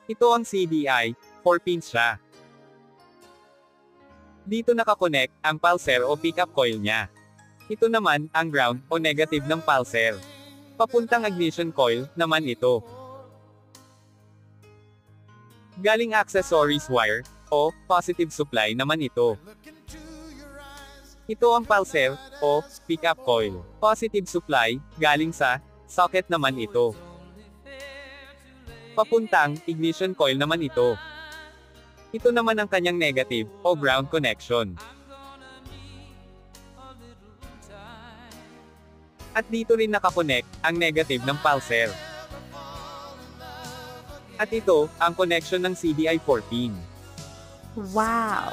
Ito ang CDI, 4 pins siya. Dito nakakonect ang pulser o pickup coil niya. Ito naman ang ground o negative ng pulser. Papuntang ignition coil naman ito. Galing accessories wire o positive supply naman ito. Ito ang pulser o pickup coil. Positive supply galing sa socket naman ito. Papuntang ignition coil naman ito. Ito naman ang kanyang negative o ground connection. At dito rin nakakonect ang negative ng pulser. At ito ang connection ng CDI 4 pin. Wow!